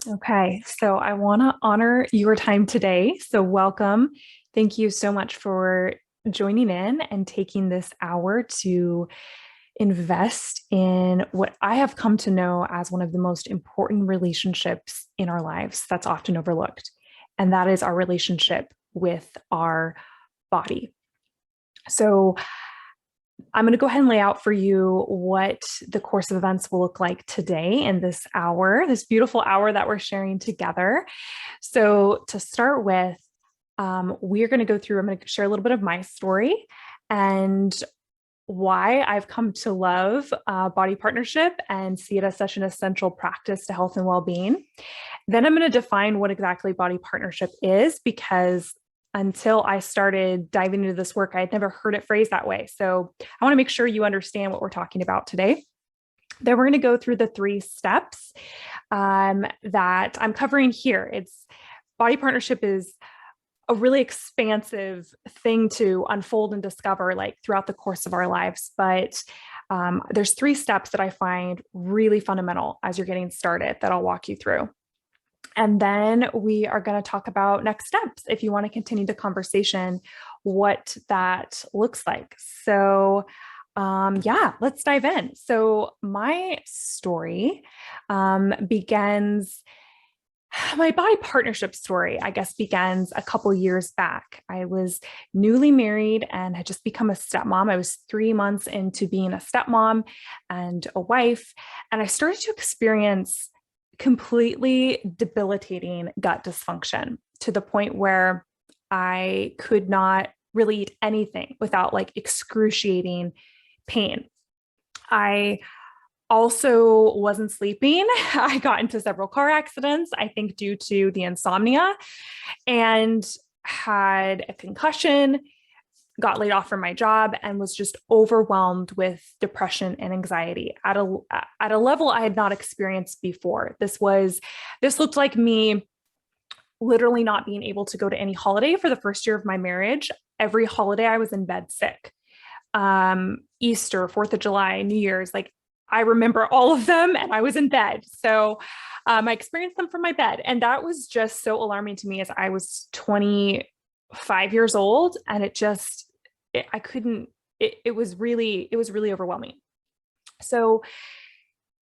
Okay, so I want to honor your time today. So, welcome. Thank you so much for joining in and taking this hour to invest in what I have come to know as one of the most important relationships in our lives that's often overlooked. And that is our relationship with our body. So, I'm going to go ahead and lay out for you what the course of events will look like today in this hour, this beautiful hour that we're sharing together. So, to start with, we're going to go through, I'm going to share a little bit of my story and why I've come to love body partnership and see it as such an essential practice to health and well-being. Then I'm going to define what exactly body partnership is, because until I started diving into this work, I had never heard it phrased that way. So I want to make sure you understand what we're talking about today. Then we're going to go through the 3 steps that I'm covering here. It's body partnership is a really expansive thing to unfold and discover like throughout the course of our lives. But there's 3 steps that I find really fundamental as you're getting started that I'll walk you through. And then we are going to talk about next steps if you want to continue the conversation, what that looks like. So, let's dive in. So, my story begins. My body partnership story, I guess, begins a couple years back. I was newly married and had just become a stepmom. I was 3 months into being a stepmom and a wife, and I started to experience completely debilitating gut dysfunction to the point where I could not really eat anything without like excruciating pain. I also wasn't sleeping. I got into several car accidents, I think due to the insomnia, and had a concussion, got laid off from my job, and was just overwhelmed with depression and anxiety at a level I had not experienced before. This looked like me literally not being able to go to any holiday for the first year of my marriage. Every holiday I was in bed sick. Easter, 4th of July, New Year's, like I remember all of them and I was in bed. So I experienced them from my bed. And that was just so alarming to me as I was 25 years old. And it was really overwhelming. So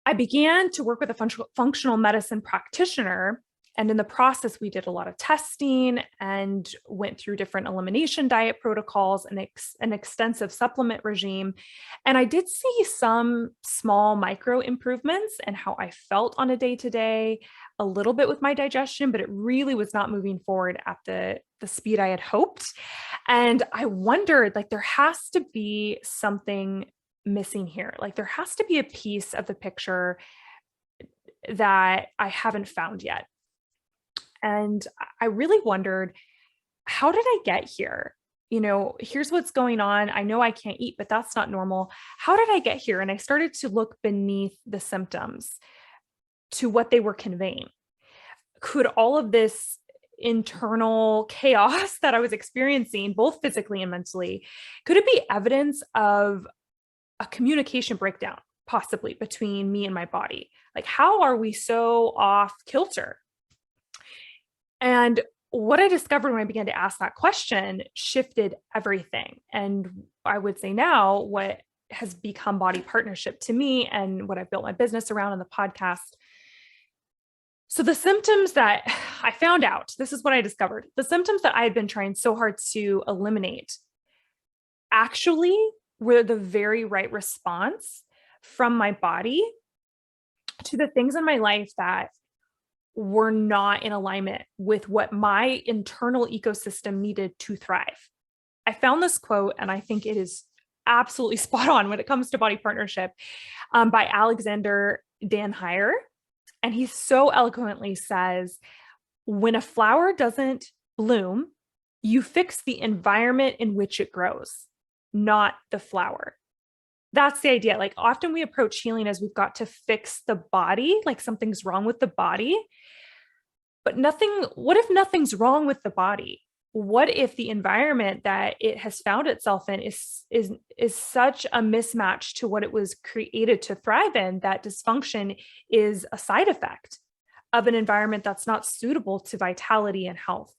I began to work with a functional medicine practitioner. And in the process, we did a lot of testing and went through different elimination diet protocols and an extensive supplement regime. And I did see some small micro improvements in how I felt on a day-to-day, a little bit with my digestion, but it really was not moving forward at the speed I had hoped. And I wondered, like, there has to be something missing here. Like, there has to be a piece of the picture that I haven't found yet. And I really wondered, how did I get here? Here's what's going on. I know I can't eat, but that's not normal. How did I get here? And I started to look beneath the symptoms to what they were conveying. Could all of this internal chaos that I was experiencing, both physically and mentally, could it be evidence of a communication breakdown, possibly between me and my body? Like, how are we so off kilter? And what I discovered when I began to ask that question shifted everything. And I would say now what has become body partnership to me and what I've built my business around in the podcast. So the symptoms that I found out, this is what I discovered. The symptoms that I had been trying so hard to eliminate actually were the very right response from my body to the things in my life that were not in alignment with what my internal ecosystem needed to thrive. I found this quote, and I think it is absolutely spot on when it comes to body partnership, by Alexander Dan Heyer. And he so eloquently says, when a flower doesn't bloom, you fix the environment in which it grows, not the flower. That's the idea. Like, often we approach healing as we've got to fix the body, like something's wrong with the body. But what if nothing's wrong with the body? What if the environment that it has found itself in is such a mismatch to what it was created to thrive in, that dysfunction is a side effect of an environment that's not suitable to vitality and health.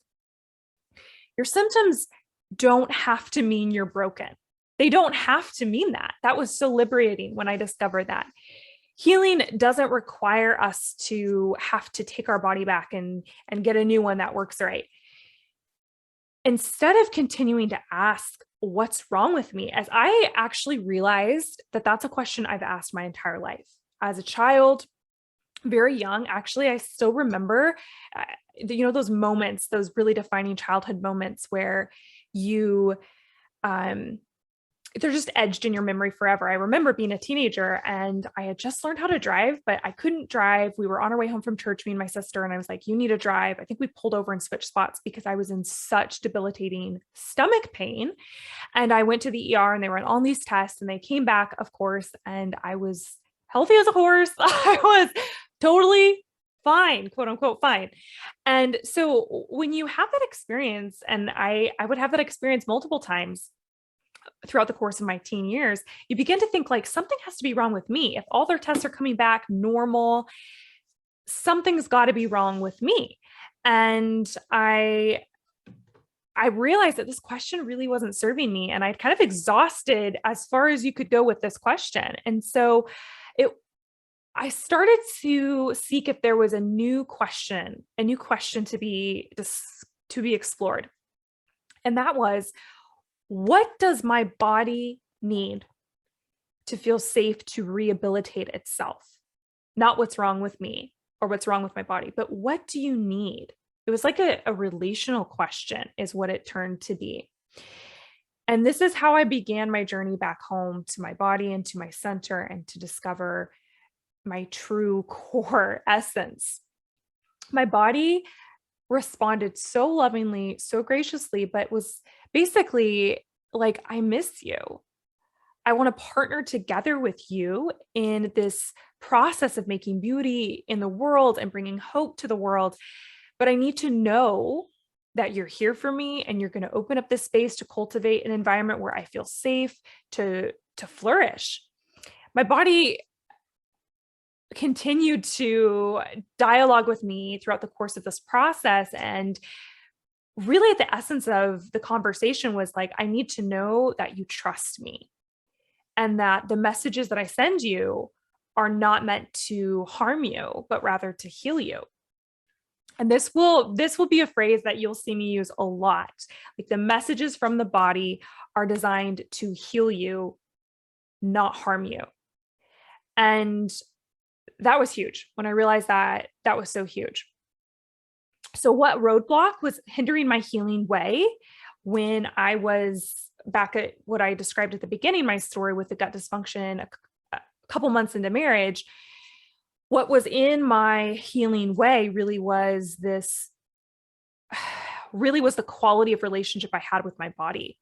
Your symptoms don't have to mean you're broken. They don't have to mean that. That was so liberating when I discovered that. Healing doesn't require us to have to take our body back and get a new one that works right. Instead of continuing to ask, what's wrong with me? As I actually realized that that's a question I've asked my entire life. As a child, very young, actually, I still remember, those moments, those really defining childhood moments where you, they're just edged in your memory forever. I remember being a teenager and I had just learned how to drive, but I couldn't drive. We were on our way home from church, me and my sister, and I was like, you need to drive. I think we pulled over and switched spots because I was in such debilitating stomach pain. And I went to the ER and they ran all these tests and they came back, of course, and I was healthy as a horse. I was totally fine, quote unquote, fine. And so when you have that experience, and I would have that experience multiple times throughout the course of my teen years, you begin to think like something has to be wrong with me. If all their tests are coming back normal, something's got to be wrong with me. And I realized that this question really wasn't serving me. And I'd kind of exhausted as far as you could go with this question. And so I started to seek if there was a new question to be explored. And that was, what does my body need to feel safe to rehabilitate itself? Not what's wrong with me or what's wrong with my body, but what do you need? It was like a relational question is what it turned to be. And this is how I began my journey back home to my body and to my center and to discover my true core essence. My body responded so lovingly, so graciously, but was basically like, I miss you. I want to partner together with you in this process of making beauty in the world and bringing hope to the world. But I need to know that you're here for me and you're going to open up this space to cultivate an environment where I feel safe to flourish. My body continued to dialogue with me throughout the course of this process. And really at the essence of the conversation was like, I need to know that you trust me and that the messages that I send you are not meant to harm you, but rather to heal you. And this will be a phrase that you'll see me use a lot. Like, the messages from the body are designed to heal you, not harm you. And that was huge. When I realized that, that was so huge. So what roadblock was hindering my healing way when I was back at what I described at the beginning of my story with the gut dysfunction, a couple months into marriage? What was in my healing way really was the quality of relationship I had with my body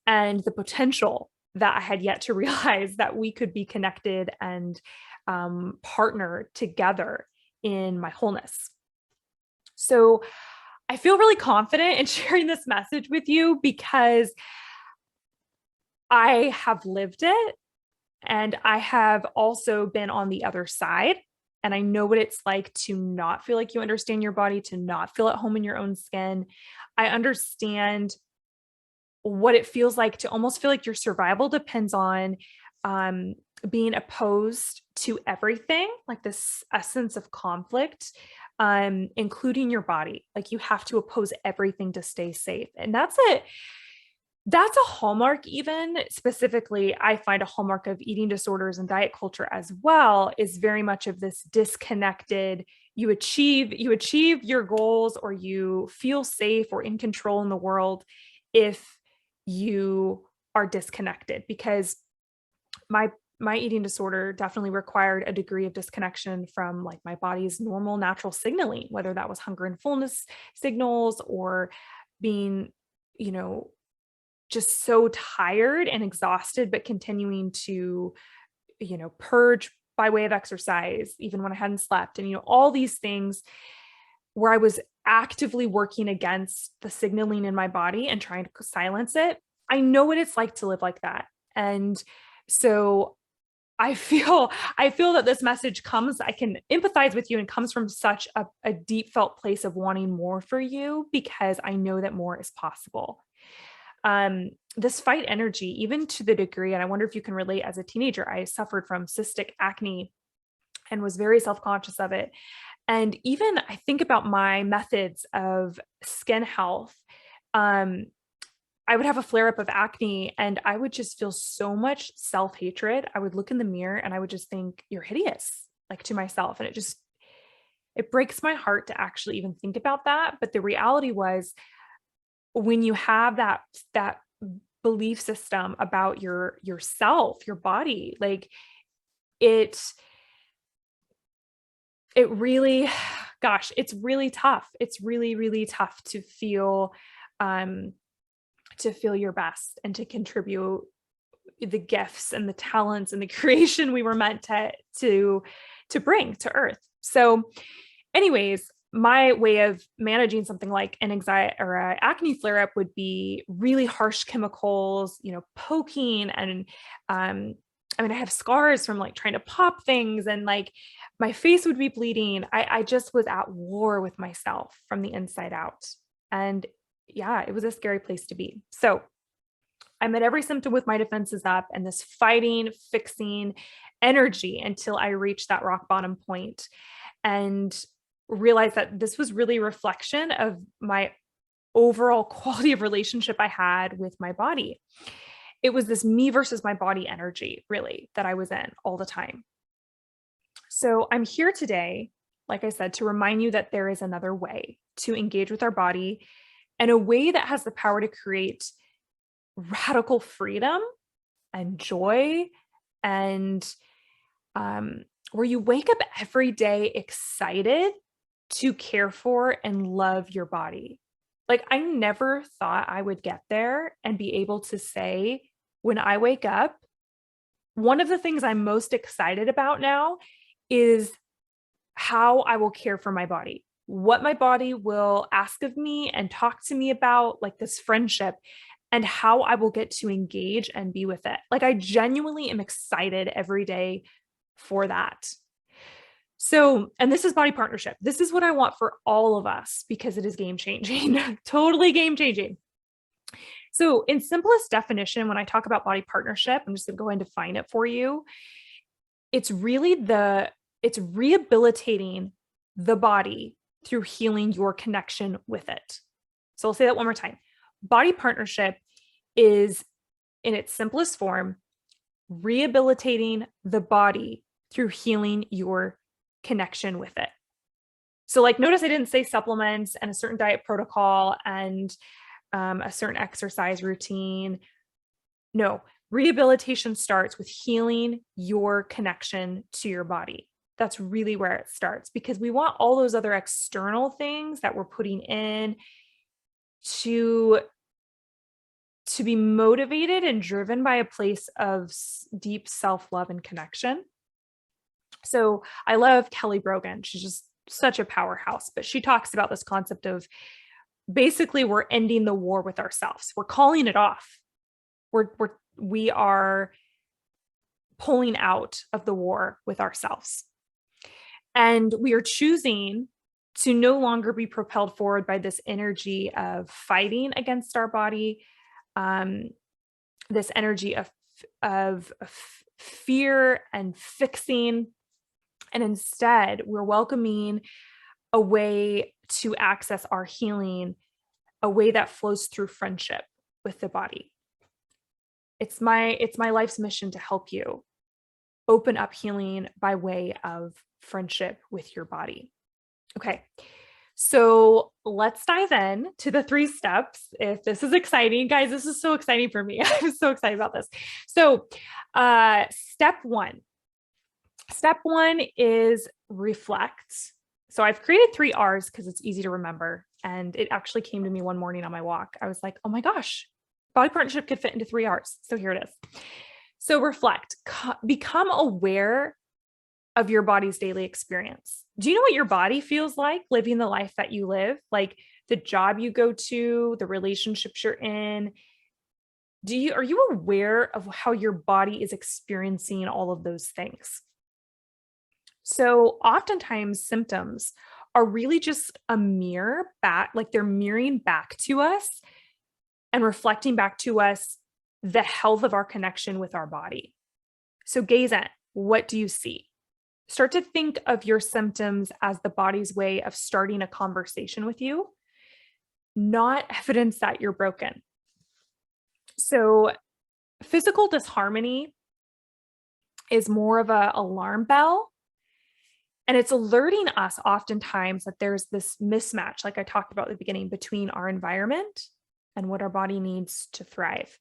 and the potential that I had yet to realize that we could be connected and partner together in my wholeness. So I feel really confident in sharing this message with you because I have lived it and I have also been on the other side. And I know what it's like to not feel like you understand your body, to not feel at home in your own skin. I understand what it feels like to almost feel like your survival depends on being opposed to everything, like this essence of conflict, including your body. Like, you have to oppose everything to stay safe. And that's a hallmark. Even specifically, I find a hallmark of eating disorders and diet culture as well is very much of this disconnected. You achieve your goals or you feel safe or in control in the world if you are disconnected, because my eating disorder definitely required a degree of disconnection from like my body's normal natural signaling, whether that was hunger and fullness signals or being, just so tired and exhausted, but continuing to, purge by way of exercise, even when I hadn't slept. And, all these things where I was actively working against the signaling in my body and trying to silence it. I know what it's like to live like that. And so I feel that this message comes, I can empathize with you, and comes from such a deep felt place of wanting more for you, because I know that more is possible. This fight energy, even to the degree, and I wonder if you can relate, as a teenager, I suffered from cystic acne and was very self-conscious of it. And even I think about my methods of skin health. I would have a flare up of acne and I would just feel so much self-hatred. I would look in the mirror and I would just think, you're hideous, like, to myself. And it breaks my heart to actually even think about that. But the reality was, when you have that belief system about yourself, your body, like, it really, gosh, it's really tough. It's really, really tough to feel your best and to contribute the gifts and the talents and the creation we were meant to bring to earth. So anyways, my way of managing something like an anxiety or an acne flare up would be really harsh chemicals, poking. And I mean, I have scars from like trying to pop things, and like my face would be bleeding. I just was at war with myself from the inside out. And yeah, it was a scary place to be. So I met every symptom with my defenses up and this fighting, fixing energy until I reached that rock bottom point and realized that this was really a reflection of my overall quality of relationship I had with my body. It was this me versus my body energy, really, that I was in all the time. So I'm here today, like I said, to remind you that there is another way to engage with our body, and a way that has the power to create radical freedom and joy, and where you wake up every day excited to care for and love your body. Like, I never thought I would get there and be able to say, when I wake up, one of the things I'm most excited about now is how I will care for my body, what my body will ask of me and talk to me about, like this friendship, and how I will get to engage and be with it. Like, I genuinely am excited every day for that. So, and this is body partnership. This is what I want for all of us, because it is game changing, totally game changing. So in simplest definition, when I talk about body partnership, I'm just going to go and define it for you. It's rehabilitating the body through healing your connection with it. So I'll say that one more time. Body partnership is, in its simplest form, rehabilitating the body through healing your connection with it. So, like, notice I didn't say supplements and a certain diet protocol and a certain exercise routine. No, rehabilitation starts with healing your connection to your body. That's really where it starts, because we want all those other external things that we're putting in to be motivated and driven by a place of deep self-love and connection. So I love Kelly Brogan. She's just such a powerhouse, but she talks about this concept of, basically, we're ending the war with ourselves. We're calling it off. We are pulling out of the war with ourselves. And we are choosing to no longer be propelled forward by this energy of fighting against our body, this energy of fear and fixing. And instead, we're welcoming a way to access our healing, a way that flows through friendship with the body. It's my life's mission to help you open up healing by way of friendship with your body. Okay, so let's dive in to the 3 steps. If this is exciting, guys, this is so exciting for me. I'm so excited about this. So step one is reflect. So I've created 3 R's because it's easy to remember. And it actually came to me one morning on my walk. I was like, oh my gosh, body partnership could fit into 3 R's. So here it is. So reflect, become aware of your body's daily experience. Do you know what your body feels like living the life that you live? Like the job you go to, the relationships you're in. Are you aware of how your body is experiencing all of those things? So oftentimes symptoms are really just a mirror back, like they're mirroring back to us and reflecting back to us the health of our connection with our body. So gaze in. What do you see? Start to think of your symptoms as the body's way of starting a conversation with you, not evidence that you're broken. So physical disharmony is more of an alarm bell. And it's alerting us oftentimes that there's this mismatch, like I talked about at the beginning, between our environment and what our body needs to thrive.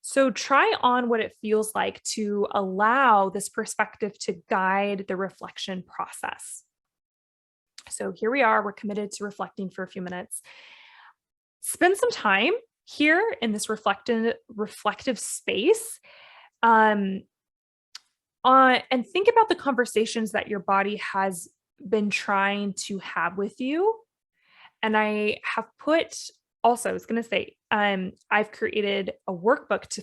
So try on what it feels like to allow this perspective to guide the reflection process. So here we are, we're committed to reflecting for a few minutes. Spend some time here in this reflective space. And think about the conversations that your body has been trying to have with you. And I have put also, I was going to say, I've created a workbook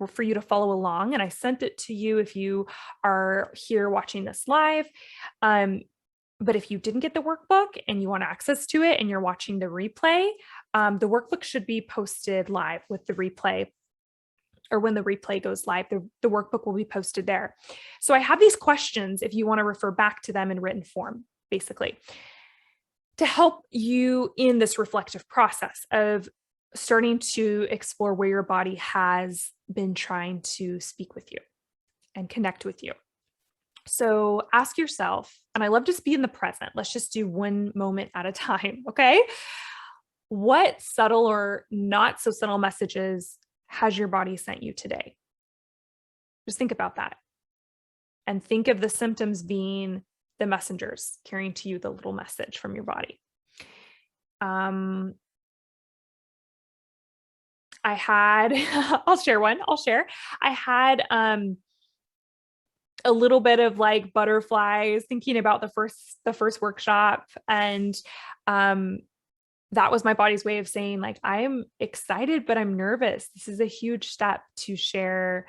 for you to follow along, and I sent it to you if you are here watching this live. But if you didn't get the workbook and you want access to it and you're watching the replay, the workbook should be posted live with the replay, or when the replay goes live, the workbook will be posted there. So I have these questions if you want to refer back to them in written form, basically, to help you in this reflective process of starting to explore where your body has been trying to speak with you and connect with you. So ask yourself, and I love to be in the present. Let's just do one moment at a time, okay? What subtle or not so subtle messages has your body sent you today? Just think about that. And think of the symptoms being the messengers carrying to you the little message from your body. I had, I'll share one. I had a little bit of like butterflies thinking about the first workshop, and that was my body's way of saying, like, I'm excited, but I'm nervous. This is a huge step to share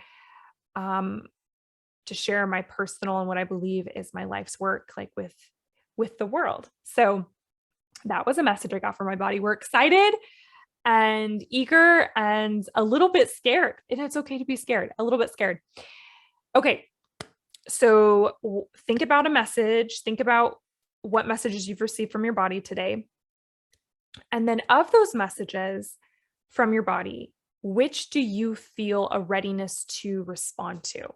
my personal and what I believe is my life's work, like with the world. So that was a message I got from my body. We're excited and eager and a little bit scared. And it's okay to be scared, a little bit scared. Okay. So think about a message, think about what messages you've received from your body today. And then of those messages from your body, which do you feel a readiness to respond to?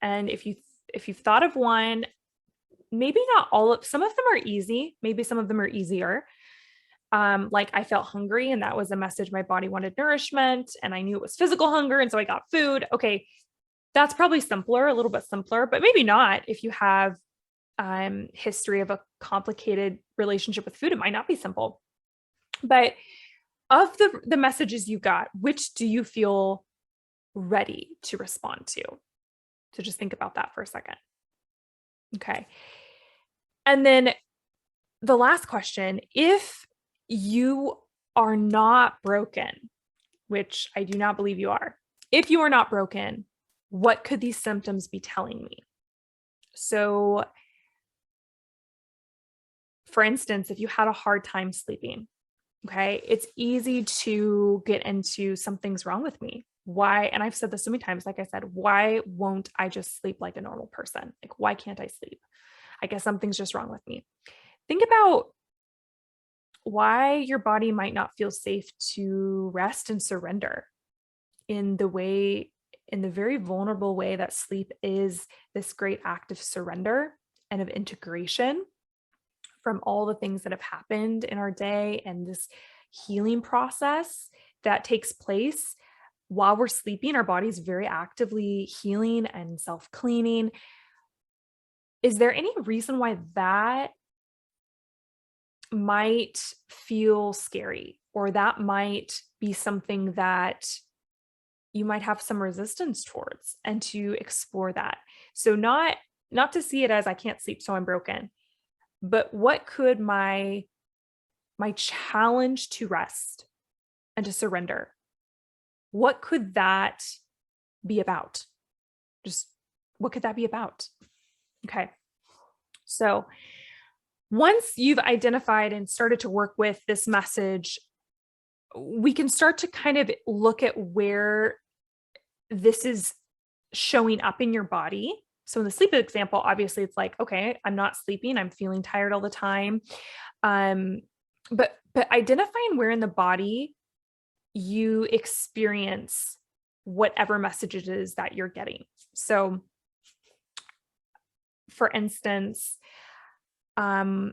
And if you've thought of one, maybe not some of them are easy, maybe some of them are easier. Like I felt hungry, and that was a message my body wanted nourishment, and I knew it was physical hunger, and so I got food. Okay, that's probably simpler, a little bit simpler, but maybe not. If you have history of a complicated relationship with food, it might not be simple. But of the messages you got, which do you feel ready to respond to? So just think about that for a second. Okay. And then the last question, if you are not broken, which I do not believe you are, if you are not broken, what could these symptoms be telling me? So, for instance, if you had a hard time sleeping, okay, it's easy to get into something's wrong with me. Why? And I've said this so many times, like I said, why won't I just sleep like a normal person? Like, why can't I sleep? I guess something's just wrong with me. Think about why your body might not feel safe to rest and surrender in the very vulnerable way that sleep is this great act of surrender and of integration from all the things that have happened in our day, and this healing process that takes place while we're sleeping. Our body's very actively healing and self-cleaning. Is there any reason why that might feel scary, or that might be something that you might have some resistance towards, and to explore that? So not to see it as I can't sleep, so I'm broken, but what could my challenge to rest and to surrender, what could that be about? Just what could that be about? Okay. So once you've identified and started to work with this message, we can start to kind of look at where this is showing up in your body. So in the sleep example, obviously it's like, okay, I'm not sleeping. I'm feeling tired all the time. But identifying where in the body you experience whatever message it is that you're getting. So for instance, when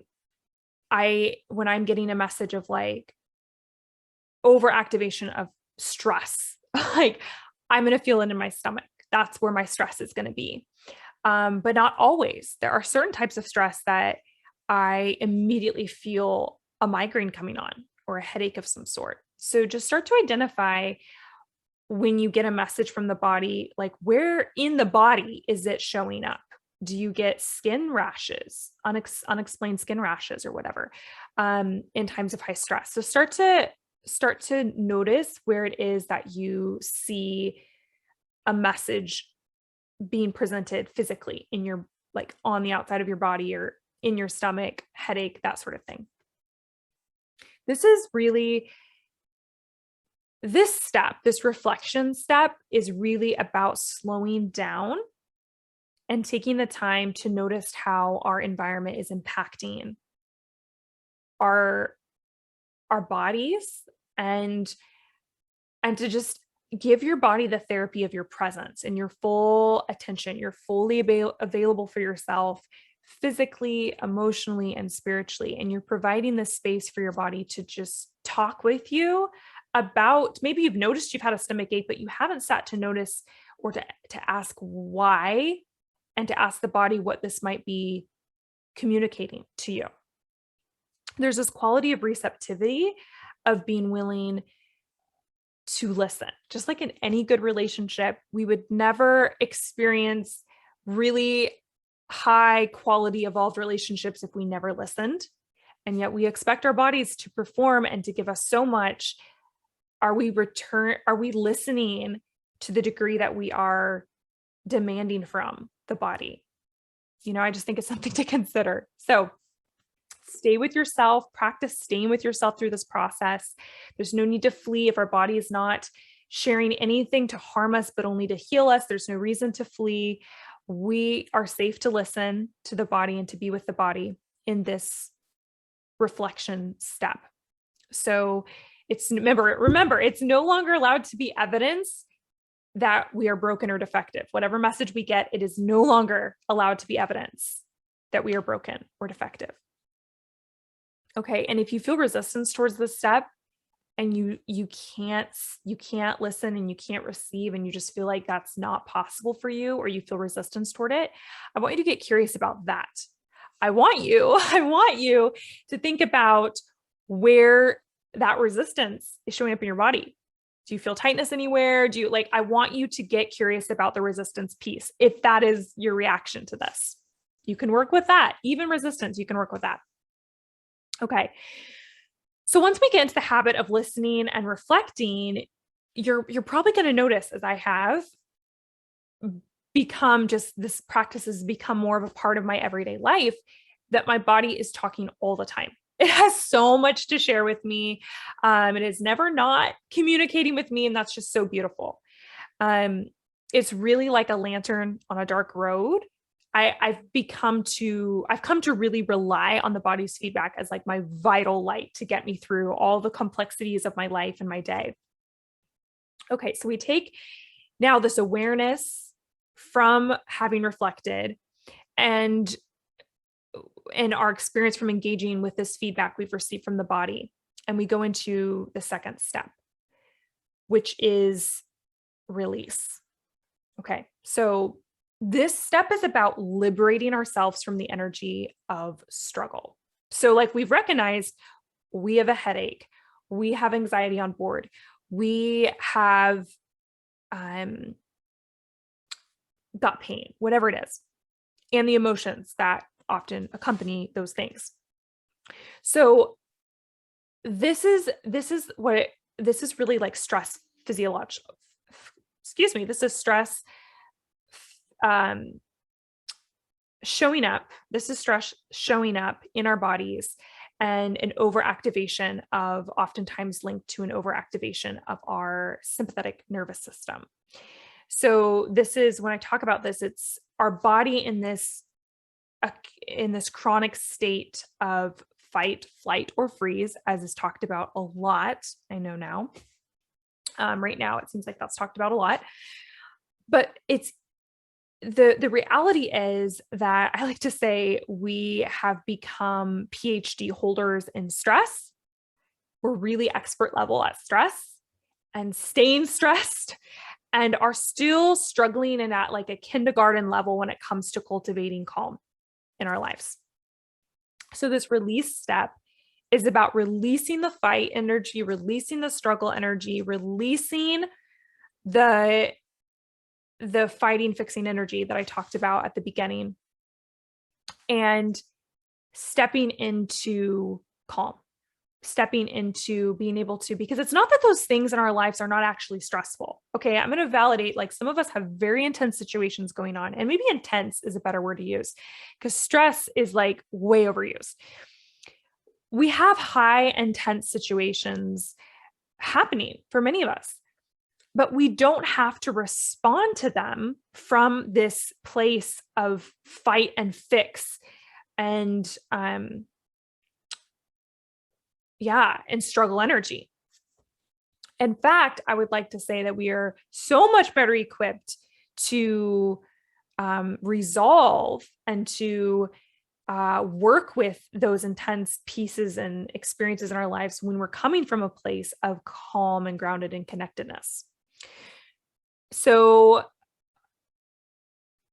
I'm getting a message of like overactivation of stress, like I'm going to feel it in my stomach. That's where my stress is going to be. But not always. There are certain types of stress that I immediately feel a migraine coming on or a headache of some sort. So just start to identify when you get a message from the body, like where in the body is it showing up? Do you get skin rashes, unexplained skin rashes or whatever, in times of high stress? So start to notice where it is that you see a message being presented physically in your, like on the outside of your body or in your stomach, headache, that sort of thing. This reflection step is really about slowing down and taking the time to notice how our environment is impacting our bodies, and to just give your body the therapy of your presence and your full attention. You're fully available for yourself physically, emotionally, and spiritually. And you're providing the space for your body to just talk with you about, maybe you've noticed you've had a stomach ache, but you haven't sat to notice or to ask why, and to ask the body what this might be communicating to you. There's this quality of receptivity of being willing to listen. Just like in any good relationship, we would never experience really high quality evolved relationships if we never listened. And yet we expect our bodies to perform and to give us so much. Are we listening to the degree that we are demanding from the body? I just think it's something to consider. So stay with yourself, practice staying with yourself through this process. There's no need to flee if our body is not sharing anything to harm us, but only to heal us. There's no reason to flee. We are safe to listen to the body and to be with the body in this reflection step. So remember, it's no longer allowed to be evidence that we are broken or defective. Whatever message we get, it is no longer allowed to be evidence that we are broken or defective. Okay. And if you feel resistance towards this step and you can't listen and you can't receive, and you just feel like that's not possible for you, or you feel resistance toward it, I want you to get curious about that. I want you to think about where that resistance is showing up in your body. Do you feel tightness anywhere? I want you to get curious about the resistance piece. If that is your reaction to this, you can work with that. Even resistance, you can work with that. Okay. So once we get into the habit of listening and reflecting, you're probably going to notice, as I have become, just this practice has become more of a part of my everyday life, that my body is talking all the time. It has so much to share with me. It is never not communicating with me. And that's just so beautiful. It's really like a lantern on a dark road. I've come to really rely on the body's feedback as like my vital light to get me through all the complexities of my life and my day. Okay. So we take now this awareness from having reflected and our experience from engaging with this feedback we've received from the body. And we go into the second step, which is release. Okay. So this step is about liberating ourselves from the energy of struggle. So like we've recognized we have a headache, we have anxiety on board, we have gut pain, whatever it is, and the emotions that often accompany those things. So this is really like stress physiological, this is stress showing up. This is stress showing up in our bodies, and an overactivation of, oftentimes linked to an overactivation of our sympathetic nervous system. So this is, when I talk about this, it's our body in this chronic state of fight, flight, or freeze, as is talked about a lot. I know now. Right now, it seems like that's talked about a lot. But it's the reality is that I like to say we have become PhD holders in stress. We're really expert level at stress and staying stressed, and are still struggling and at like a kindergarten level when it comes to cultivating calm in our lives. So this release step is about releasing the fight energy, releasing the struggle energy, releasing the fighting, fixing energy that I talked about at the beginning, and stepping into calm, stepping into being able to, because it's not that those things in our lives are not actually stressful. Okay. I'm going to validate, like, some of us have very intense situations going on, and maybe intense is a better word to use, because stress is like way overused. We have high intense situations happening for many of us, but we don't have to respond to them from this place of fight and fix and struggle energy. In fact, I would like to say that we are so much better equipped to resolve and to work with those intense pieces and experiences in our lives when we're coming from a place of calm and grounded and connectedness. So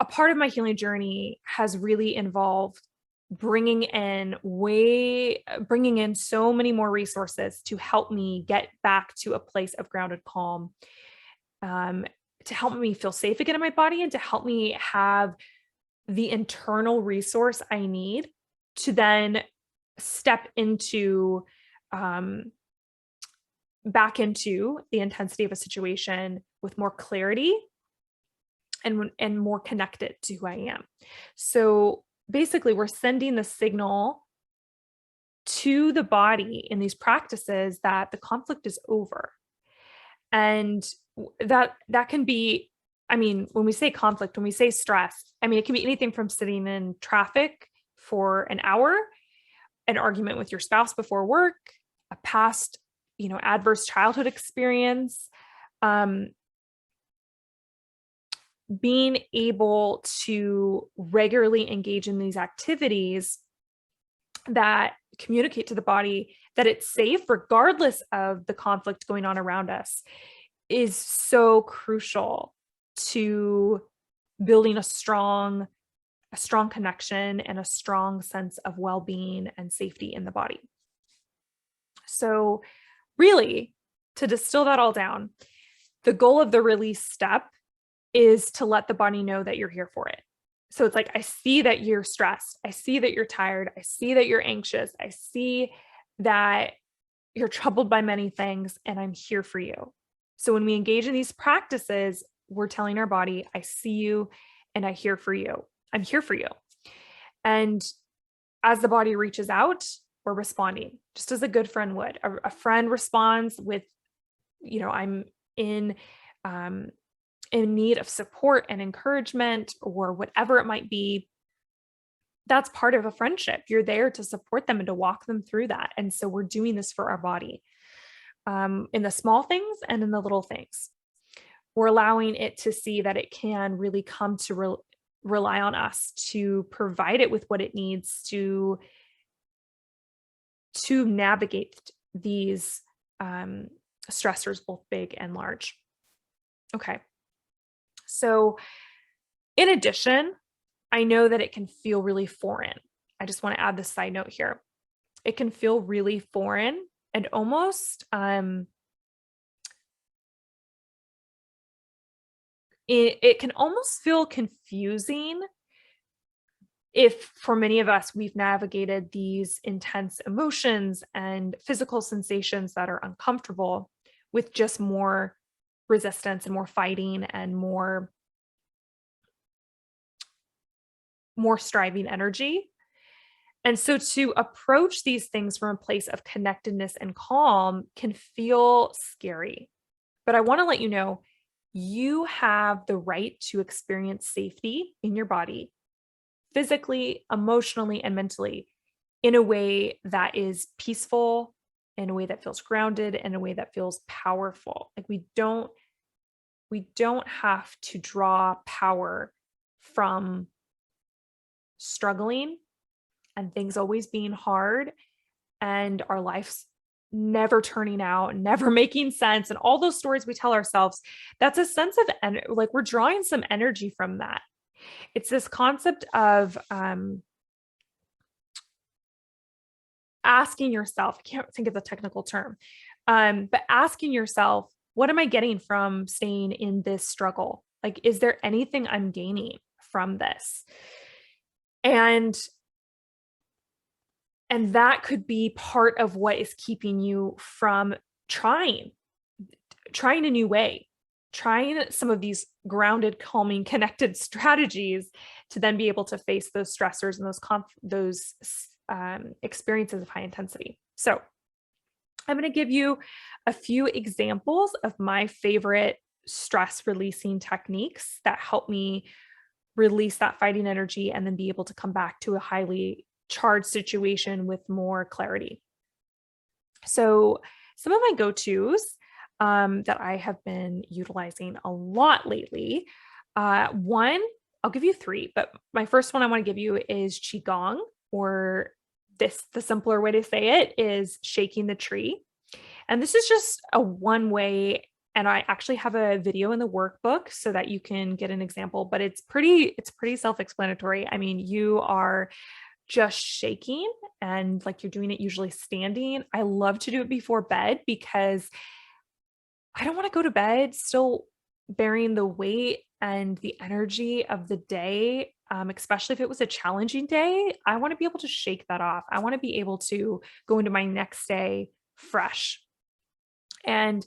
a part of my healing journey has really involved bringing in so many more resources to help me get back to a place of grounded calm, to help me feel safe again in my body, and to help me have the internal resource I need to then step into back into the intensity of a situation with more clarity and more connected to who I am. So basically, we're sending the signal to the body in these practices that the conflict is over. And that can be, I mean, when we say conflict, when we say stress, I mean, it can be anything from sitting in traffic for an hour, an argument with your spouse before work, a past, adverse childhood experience, being able to regularly engage in these activities that communicate to the body that it's safe, regardless of the conflict going on around us, is so crucial to building a strong connection and a strong sense of well-being and safety in the body. So really, to distill that all down, the goal of the release step is to let the body know that you're here for it. So it's like, I see that you're stressed. I see that you're tired. I see that you're anxious. I see that you're troubled by many things, and I'm here for you. So when we engage in these practices, we're telling our body, I see you and I'm here for you. I'm here for you. And as the body reaches out, we're responding just as a good friend would. A friend responds with, I'm in need of support and encouragement, or whatever it might be. That's part of a friendship. You're there to support them and to walk them through that. And so we're doing this for our body, in the small things and in the little things. We're allowing it to see that it can really come to rely on us to provide it with what it needs to navigate these stressors, both big and large. Okay. So in addition, I know that it can feel really foreign. I just want to add this side note here. It can feel really foreign and almost, it can almost feel confusing if, for many of us, we've navigated these intense emotions and physical sensations that are uncomfortable with just more resistance and more fighting and more striving energy. And so to approach these things from a place of connectedness and calm can feel scary. But I want to let you know, you have the right to experience safety in your body, physically, emotionally, and mentally, in a way that is peaceful, in a way that feels grounded, in a way that feels powerful. Like we don't have to draw power from struggling and things always being hard and our lives never turning out, never making sense, and all those stories we tell ourselves. That's a sense of like we're drawing some energy from that. It's this concept of asking yourself, I can't think of the technical term, but asking yourself, what am I getting from staying in this struggle? Like, is there anything I'm gaining from this? And that could be part of what is keeping you from trying a new way, trying some of these grounded, calming, connected strategies to then be able to face those stressors and those experiences of high intensity. So I'm going to give you a few examples of my favorite stress releasing techniques that help me release that fighting energy and then be able to come back to a highly charged situation with more clarity. So some of my go-tos that I have been utilizing a lot lately. One, I'll give you three, but my first one I want to give you is Qigong, or the simpler way to say it is shaking the tree. And this is just a one way. And I actually have a video in the workbook so that you can get an example, but it's pretty self-explanatory. I mean, you are just shaking and like you're doing it usually standing. I love to do it before bed because I don't want to go to bed still bearing the weight and the energy of the day, especially if it was a challenging day. I want to be able to shake that off. I want to be able to go into my next day fresh. And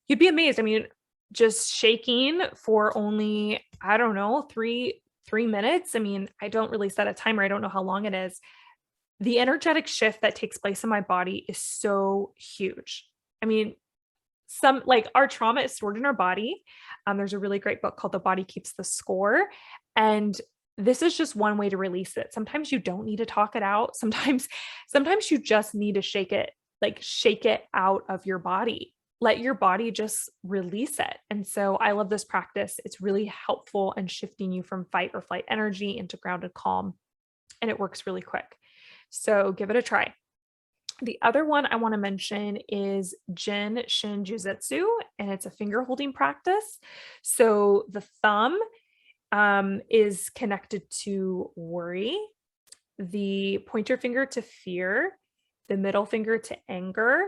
you'd be amazed. I mean, just shaking for only, I don't know, three minutes. I mean, I don't really set a timer. I don't know how long it is. The energetic shift that takes place in my body is so huge. I mean, our trauma is stored in our body. There's a really great book called The Body Keeps the Score. And this is just one way to release it. Sometimes you don't need to talk it out. Sometimes you just need to shake it out of your body. Let your body just release it. And so I love this practice. It's really helpful in shifting you from fight or flight energy into grounded calm. And it works really quick. So give it a try. The other one I want to mention is Jin Shin Jujitsu, and it's a finger holding practice. So the thumb is connected to worry, the pointer finger to fear, the middle finger to anger,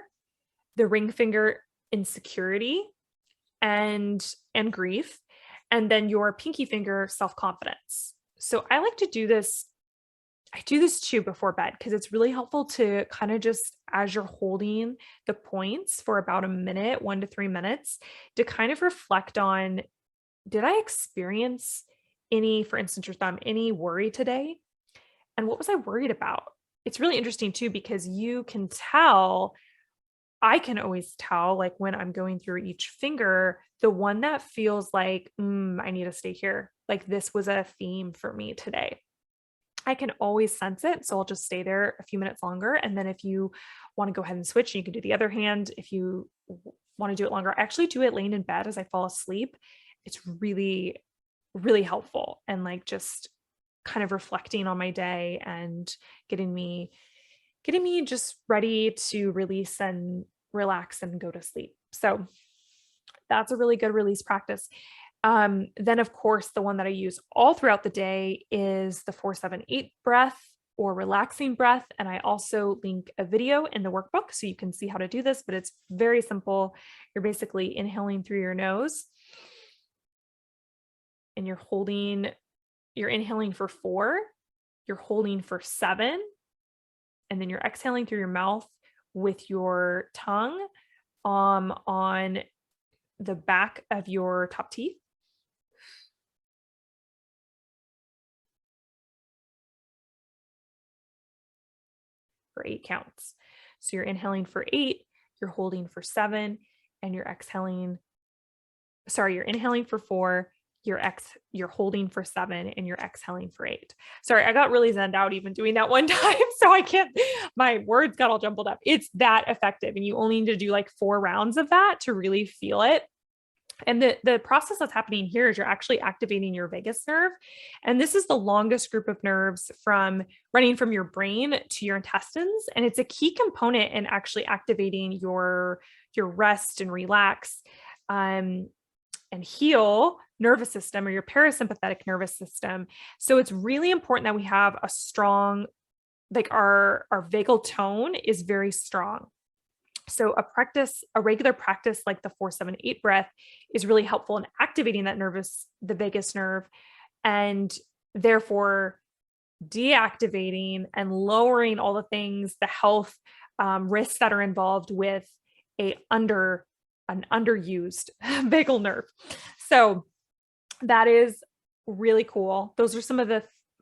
the ring finger insecurity and grief, and then your pinky finger self-confidence. So I like to do this. I do this too before bed because it's really helpful to kind of just, as you're holding the points for about a minute, 1 to 3 minutes, to kind of reflect on, did I experience any, for instance, your thumb, any worry today? And what was I worried about? It's really interesting too, because you can tell, I can always tell, like when I'm going through each finger, the one that feels like, I need to stay here. Like this was a theme for me today. I can always sense it. So I'll just stay there a few minutes longer. And then if you want to go ahead and switch, you can do the other hand. If you want to do it longer, I actually do it laying in bed as I fall asleep. It's really, really helpful. And like just kind of reflecting on my day and getting me just ready to release and relax and go to sleep. So that's a really good release practice. Then of course, the one that I use all throughout the day is the 4-7-8 breath or relaxing breath. And I also link a video in the workbook so you can see how to do this, but it's very simple. You're basically inhaling through your nose and you're inhaling for 4, you're holding for 7, and then you're exhaling through your mouth with your tongue on the back of your top teeth. For 8 counts. So you're inhaling for 8, you're holding for 7, and you're inhaling for 4, you're holding for 7, and you're exhaling for 8. Sorry, I got really zenned out even doing that one time. So my words got all jumbled up. It's that effective. And you only need to do like 4 rounds of that to really feel it. And the process that's happening here is you're actually activating your vagus nerve. And this is the longest group of nerves running from your brain to your intestines. And it's a key component in actually activating your rest and relax and heal nervous system, or your parasympathetic nervous system. So it's really important that we have a strong, like our vagal tone is very strong. So a regular practice like the 4-7-8 breath is really helpful in activating the vagus nerve, and therefore deactivating and lowering all the things, the health risks that are involved with an underused vagal nerve. So that is really cool. Those are some of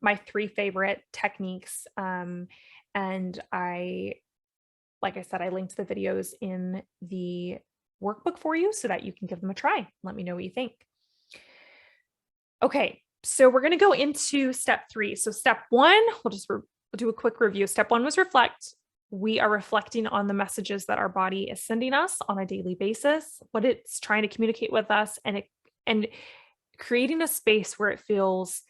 my 3 favorite techniques. And like I said, I linked the videos in the workbook for you so that you can give them a try. Let me know what you think. Okay, so we're going to go into step 3. So step 1, we'll do a quick review. Step 1 was reflect. We are reflecting on the messages that our body is sending us on a daily basis, what it's trying to communicate with us, and creating a space where it feels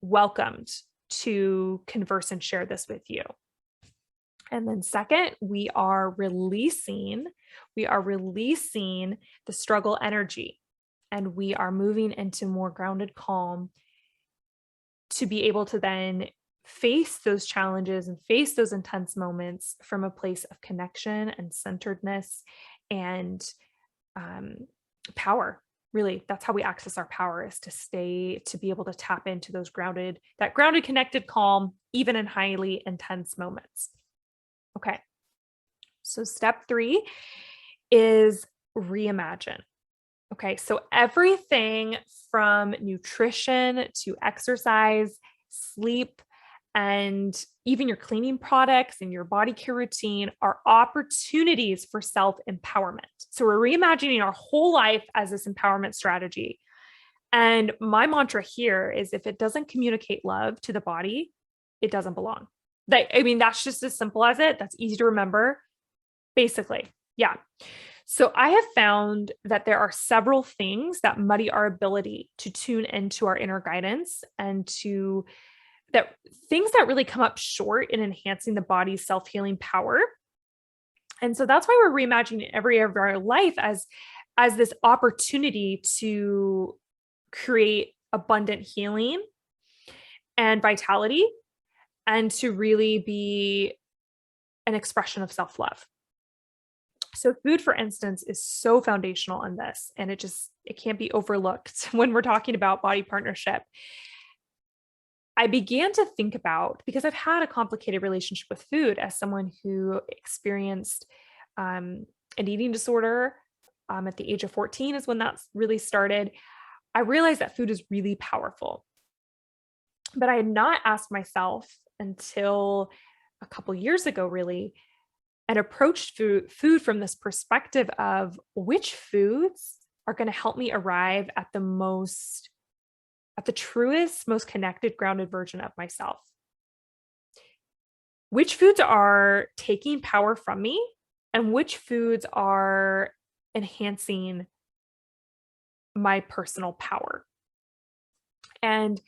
welcomed to converse and share this with you. And then second, we are releasing the struggle energy, and we are moving into more grounded calm to be able to then face those challenges and face those intense moments from a place of connection and centeredness and power. Really, that's how we access our power, is to be able to tap into that grounded, connected calm, even in highly intense moments. Okay. So step 3 is reimagine. Okay. So everything from nutrition to exercise, sleep, and even your cleaning products and your body care routine are opportunities for self-empowerment. So we're reimagining our whole life as this empowerment strategy. And my mantra here is, if it doesn't communicate love to the body, it doesn't belong. That's just as simple as it. That's easy to remember, basically. Yeah. So I have found that there are several things that muddy our ability to tune into our inner guidance, and things that really come up short in enhancing the body's self-healing power. And so that's why we're reimagining every area of our life as this opportunity to create abundant healing and vitality, and to really be an expression of self-love. So food, for instance, is so foundational in this, and it can't be overlooked when we're talking about body partnership. I began to think about, because I've had a complicated relationship with food as someone who experienced an eating disorder at the age of 14 is when that really started. I realized that food is really powerful, but I had not asked myself until a couple years ago, really, and approached food from this perspective of which foods are going to help me arrive at the truest, most connected, grounded version of myself. Which foods are taking power from me, and which foods are enhancing my personal power. And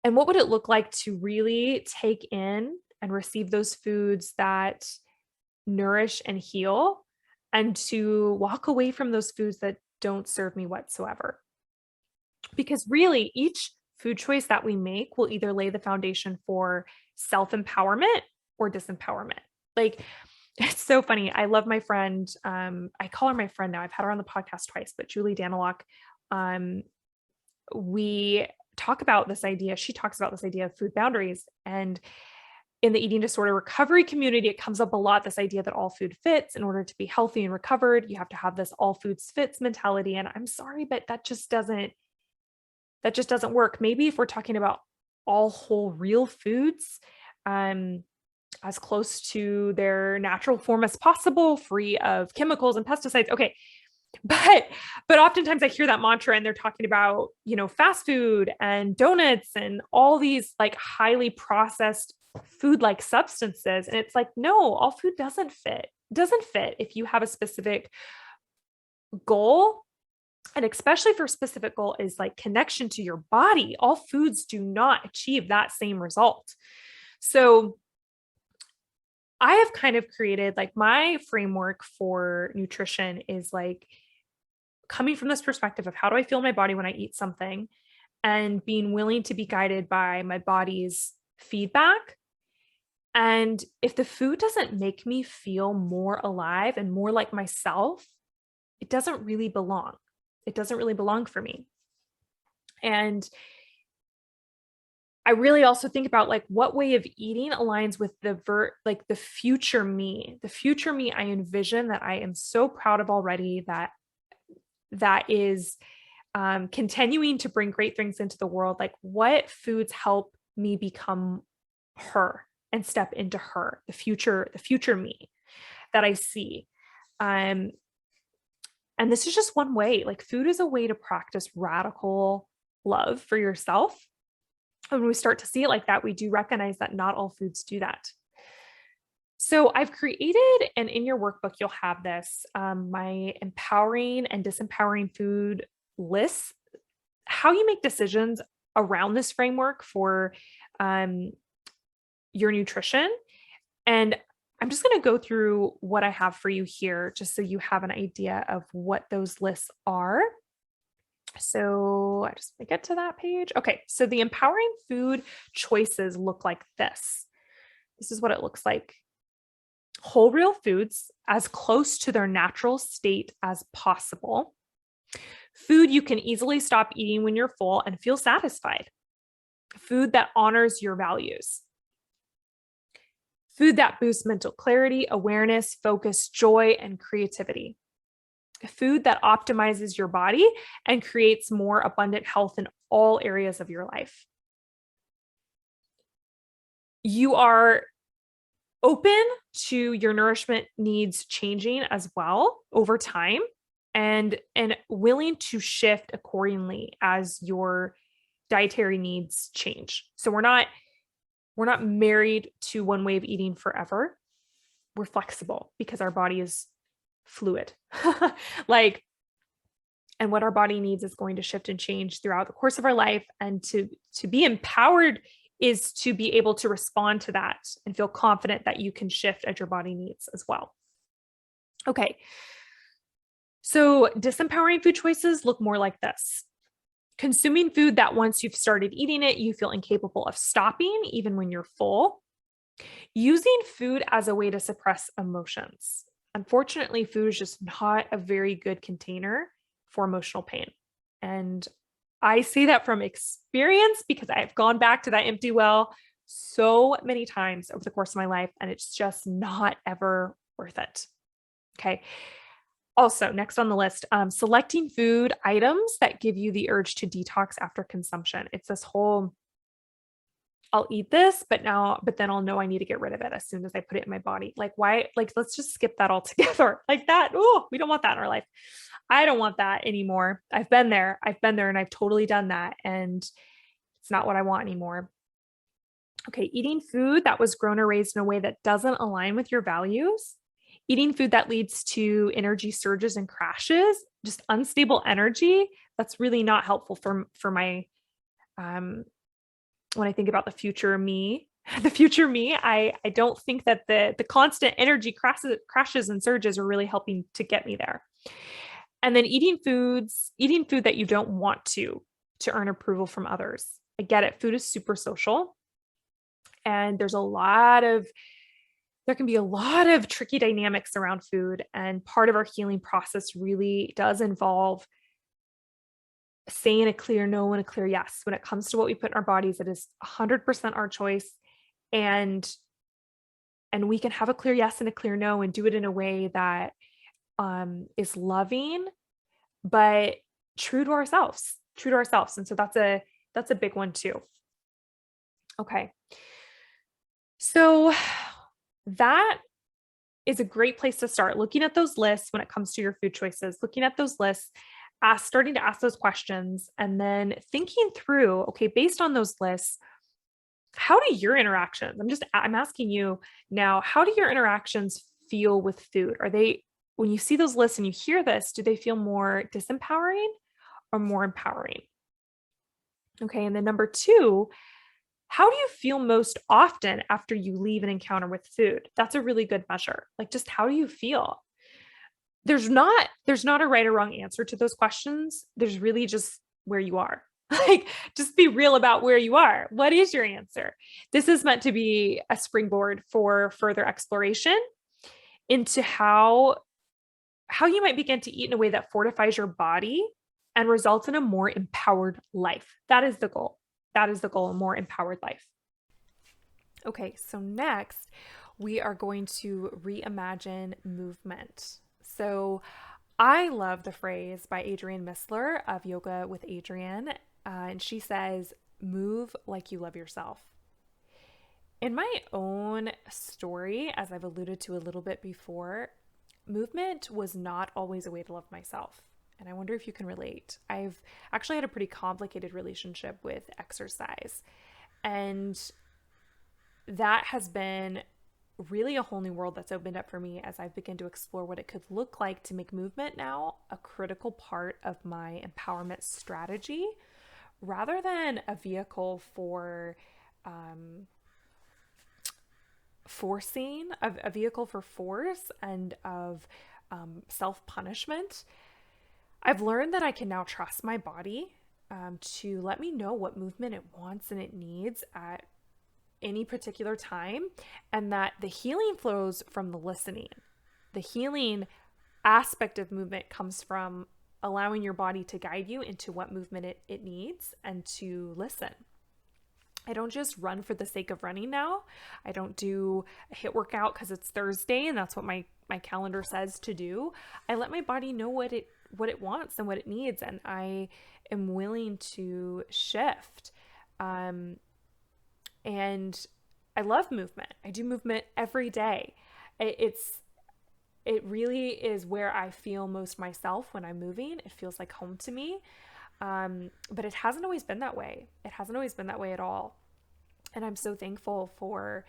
what would it look like to really take in and receive those foods that nourish and heal, and to walk away from those foods that don't serve me whatsoever? Because really, each food choice that we make will either lay the foundation for self-empowerment or disempowerment. It's so funny. I love my friend. I call her my friend now. I've had her on the podcast twice, but Julie Daniluk, we talk about this idea. She talks about this idea of food boundaries. And in the eating disorder recovery community, it comes up a lot, this idea that all food fits. In order to be healthy and recovered, you have to have this all foods fits mentality. And I'm sorry, but that just doesn't work. Maybe if we're talking about all whole real foods, as close to their natural form as possible, free of chemicals and pesticides. Okay. But oftentimes I hear that mantra and they're talking about, fast food and donuts and all these like highly processed food-like substances. And it's like, no, all food doesn't fit. If you have a specific goal, and especially if your specific goal is like connection to your body, all foods do not achieve that same result. So I have kind of created like my framework for nutrition is like coming from this perspective of how do I feel in my body when I eat something, and being willing to be guided by my body's feedback. And if the food doesn't make me feel more alive and more like myself, it doesn't really belong. It doesn't really belong for me. And I really also think about like what way of eating aligns with the future me I envision, that I am so proud of already, that is continuing to bring great things into the world. Like what foods help me become her and step into her, the future me that I see. And this is just one way. Like food is a way to practice radical love for yourself. And when we start to see it like that, we do recognize that not all foods do that. So I've created, and in your workbook, you'll have this, my empowering and disempowering food lists, how you make decisions around this framework for your nutrition. And I'm just going to go through what I have for you here, just so you have an idea of what those lists are. So I just want to get to that page. Okay. So the empowering food choices look like this. This is what it looks like. Whole real foods as close to their natural state as possible. Food you can easily stop eating when you're full and feel satisfied. Food that honors your values. Food that boosts mental clarity, awareness, focus, joy, and creativity. Food that optimizes your body and creates more abundant health in all areas of your life. You are open to your nourishment needs changing as well over time, and willing to shift accordingly as your dietary needs change. So we're not married to one way of eating forever. We're flexible because our body is fluid. And what our body needs is going to shift and change throughout the course of our life. And to be empowered is to be able to respond to that and feel confident that you can shift as your body needs as well. Okay. So disempowering food choices look more like this. Consuming food that once you've started eating it, you feel incapable of stopping, even when you're full. Using food as a way to suppress emotions. Unfortunately, food is just not a very good container for emotional pain. And I say that from experience because I've gone back to that empty well so many times over the course of my life, and it's just not ever worth it. Okay. Also, next on the list, selecting food items that give you the urge to detox after consumption. It's this whole, I'll eat this, but then I'll know I need to get rid of it as soon as I put it in my body. Like, why? Like, let's just skip that altogether. Like that. Oh, we don't want that in our life. I don't want that anymore. I've been there and I've totally done that. And it's not what I want anymore. Okay. Eating food that was grown or raised in a way that doesn't align with your values. Eating food that leads to energy surges and crashes, just unstable energy. That's really not helpful for my, when I think about the future me, I don't think that the constant energy crashes and surges are really helping to get me there. And then eating food that you don't want to earn approval from others. I get it. Food is super social. And there can be a lot of tricky dynamics around food. And part of our healing process really does involve saying a clear no and a clear yes. When it comes to what we put in our bodies, it is 100% our choice. And And we can have a clear yes and a clear no and do it in a way that is loving, but true to ourselves, And so that's a big one too. Okay. So that is a great place to start looking at those lists when it comes to your food choices, looking at those lists, starting to ask those questions, and then thinking through, okay, based on those lists, how do your interactions, I'm asking you now, how do your interactions feel with food? Are they, when you see those lists and you hear this, do they feel more disempowering or more empowering? Okay. And then number two, how do you feel most often after you leave an encounter with food? That's a really good measure. Like, just how do you feel? There's not a right or wrong answer to those questions. There's really just where you are. Like, just be real about where you are. What is your answer? This is meant to be a springboard for further exploration into how you might begin to eat in a way that fortifies your body and results in a more empowered life. That is the goal. That is the goal, a more empowered life. Okay, so next we are going to reimagine movement. So I love the phrase by Adrienne Missler of Yoga with Adrienne, and she says, move like you love yourself. In my own story, as I've alluded to a little bit before, movement was not always a way to love myself. And I wonder if you can relate. I've actually had a pretty complicated relationship with exercise. And that has been really a whole new world that's opened up for me as I've begun to explore what it could look like to make movement now a critical part of my empowerment strategy, rather than a vehicle for forcing, a vehicle for force and of self-punishment. I've learned that I can now trust my body to let me know what movement it wants and it needs at any particular time, and that the healing flows from the listening. The healing aspect of movement comes from allowing your body to guide you into what movement it needs and to listen. I don't just run for the sake of running now. I don't do a HIIT workout because it's Thursday and that's what my calendar says to do. I let my body know what it wants and what it needs, and I am willing to shift. And I love movement. I do movement every day. It really is where I feel most myself when I'm moving. It feels like home to me. But it hasn't always been that way. It hasn't always been that way at all. And I'm so thankful for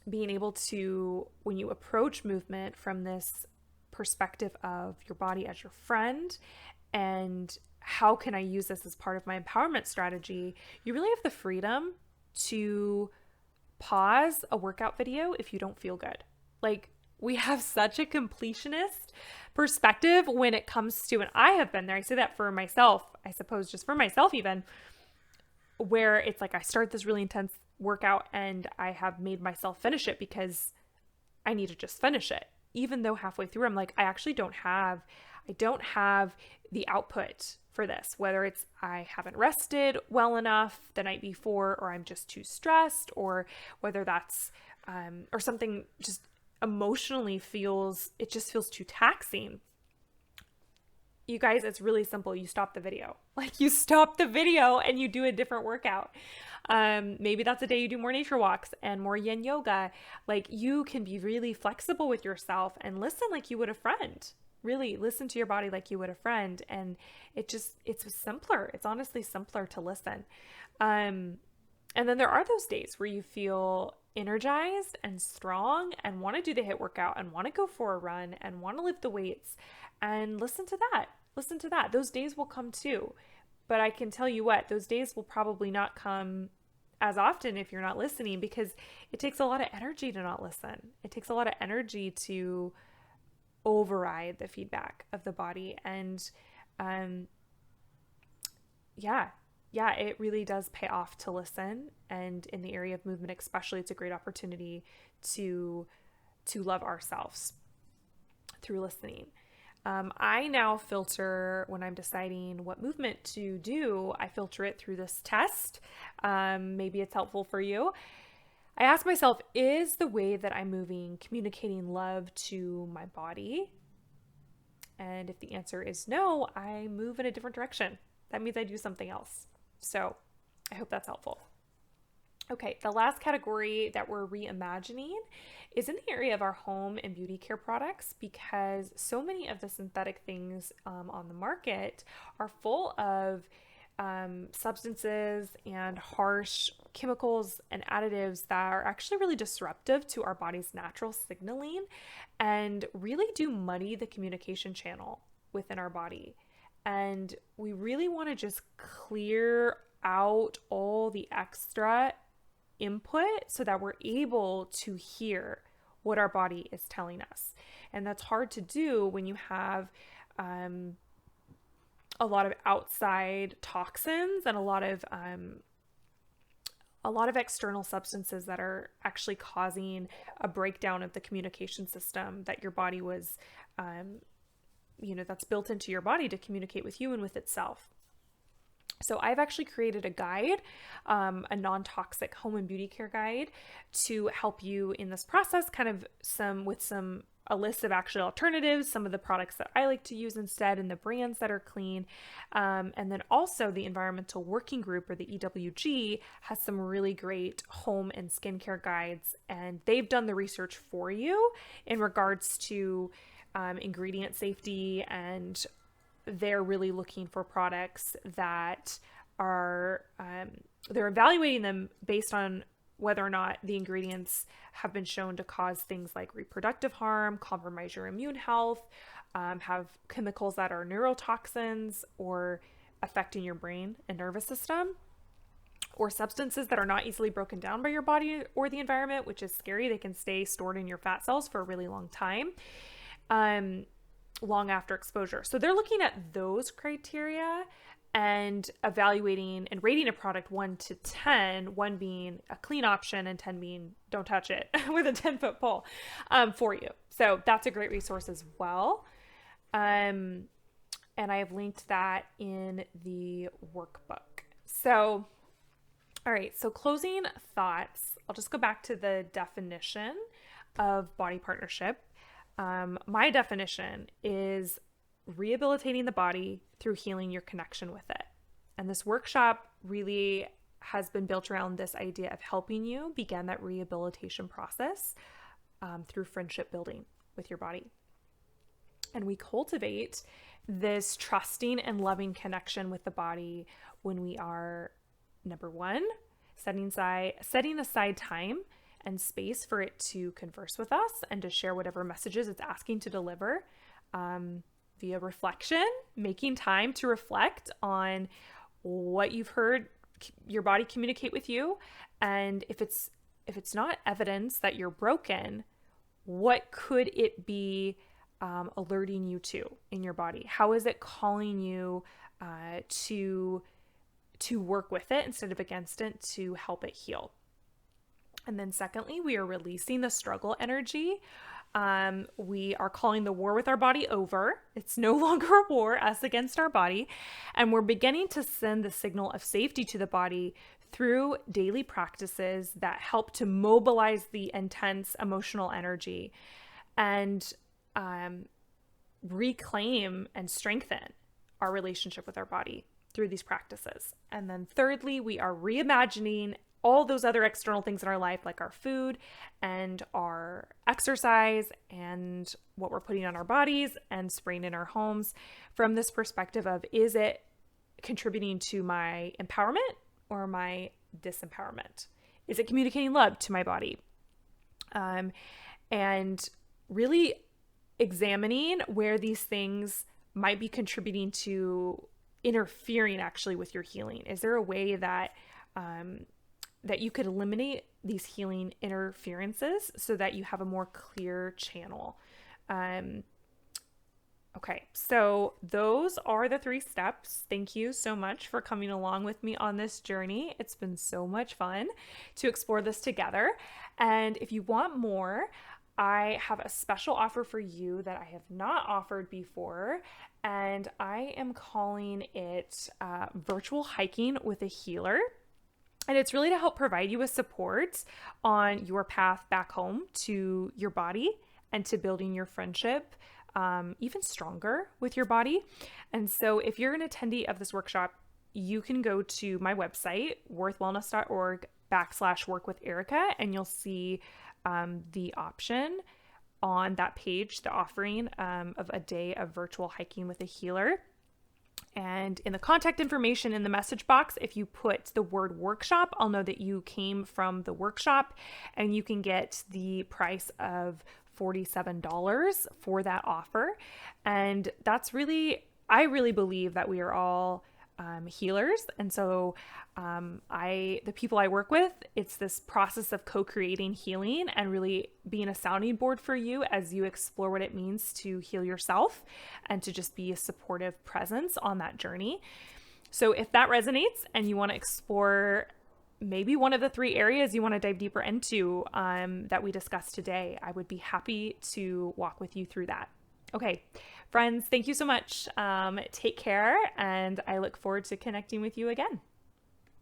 being able to, when you approach movement from this perspective of your body as your friend and how can I use this as part of my empowerment strategy, you really have the freedom to pause a workout video if you don't feel good. Like, we have such a completionist perspective when it comes to, and I have been there, I say that for myself, I suppose just for myself even, where it's like I start this really intense workout and I have made myself finish it because I need to just finish it. Even though halfway through I'm like, I don't have the output for this, whether it's I haven't rested well enough the night before, or I'm just too stressed, or whether that's or something just emotionally feels too taxing. You guys, it's really simple. You stop the video. Like, you stop the video and you do a different workout. Maybe that's a day you do more nature walks and more yin yoga. Like, you can be really flexible with yourself and listen like you would a friend. Really listen to your body like you would a friend. And it's simpler. It's honestly simpler to listen. And then there are those days where you feel energized and strong and want to do the HIIT workout and want to go for a run and want to lift the weights, and listen to that. Those days will come too. But I can tell you what, those days will probably not come as often if you're not listening, because it takes a lot of energy to not listen. It takes a lot of energy to override the feedback of the body. And it really does pay off to listen. And in the area of movement especially, it's a great opportunity to love ourselves through listening. I now filter, when I'm deciding what movement to do, I filter it through this test. Maybe it's helpful for you. I ask myself, is the way that I'm moving communicating love to my body? And if the answer is no, I move in a different direction. That means I do something else. So I hope that's helpful. Okay, the last category that we're reimagining is in the area of our home and beauty care products, because so many of the synthetic things on the market are full of substances and harsh chemicals and additives that are actually really disruptive to our body's natural signaling and really do muddy the communication channel within our body. And we really want to just clear out all the extra input so that we're able to hear what our body is telling us. And that's hard to do when you have a lot of outside toxins and a lot of external substances that are actually causing a breakdown of the communication system that your body was, that's built into your body to communicate with you and with itself. So I've actually created a guide, a non-toxic home and beauty care guide to help you in this process, kind of a list of actual alternatives, some of the products that I like to use instead, and the brands that are clean. And then also the Environmental Working Group, or the EWG, has some really great home and skincare guides, and they've done the research for you in regards to ingredient safety, and they're really looking for products that are, they're evaluating them based on whether or not the ingredients have been shown to cause things like reproductive harm, compromise your immune health, have chemicals that are neurotoxins or affecting your brain and nervous system, or substances that are not easily broken down by your body or the environment, which is scary. They can stay stored in your fat cells for a really long time. Long after exposure. So they're looking at those criteria and evaluating and rating a product 1 to 10, 1 being a clean option and 10 being don't touch it with a 10-foot pole for you. So that's a great resource as well. And I have linked that in the workbook. So, all right, so closing thoughts. I'll just go back to the definition of body partnership. My definition is rehabilitating the body through healing your connection with it. And this workshop really has been built around this idea of helping you begin that rehabilitation process through friendship building with your body. And we cultivate this trusting and loving connection with the body when we are, number one, setting aside time and space for it to converse with us and to share whatever messages it's asking to deliver, via reflection, making time to reflect on what you've heard your body communicate with you. And if it's not evidence that you're broken, what could it be alerting you to in your body? How is it calling you to work with it instead of against it, to help it heal? And then secondly, we are releasing the struggle energy. We are calling the war with our body over. It's no longer a war, us against our body. And we're beginning to send the signal of safety to the body through daily practices that help to mobilize the intense emotional energy and reclaim and strengthen our relationship with our body through these practices. And then thirdly, we are reimagining all those other external things in our life, like our food and our exercise and what we're putting on our bodies and spraying in our homes, from this perspective of, is it contributing to my empowerment or my disempowerment? Is it communicating love to my body? And really examining where these things might be contributing to interfering actually with your healing. Is there a way that that you could eliminate these healing interferences so that you have a more clear channel? Okay, so those are the 3 steps. Thank you so much for coming along with me on this journey. It's been so much fun to explore this together. And if you want more, I have a special offer for you that I have not offered before, and I am calling it Virtual Hiking with a Healer. And it's really to help provide you with support on your path back home to your body and to building your friendship even stronger with your body. And so if you're an attendee of this workshop, you can go to my website, wirthwellness.org/work with Erica, and you'll see the option on that page, the offering of a day of virtual hiking with a healer. And in the contact information in the message box, if you put the word workshop, I'll know that you came from the workshop, and you can get the price of $47 for that offer. And that's really, I really believe that we are all healers. And so the people I work with, it's this process of co-creating healing and really being a sounding board for you as you explore what it means to heal yourself and to just be a supportive presence on that journey. So if that resonates and you want to explore maybe one of the 3 areas you want to dive deeper into that we discussed today, I would be happy to walk with you through that. Okay, friends, thank you so much. Take care, and I look forward to connecting with you again.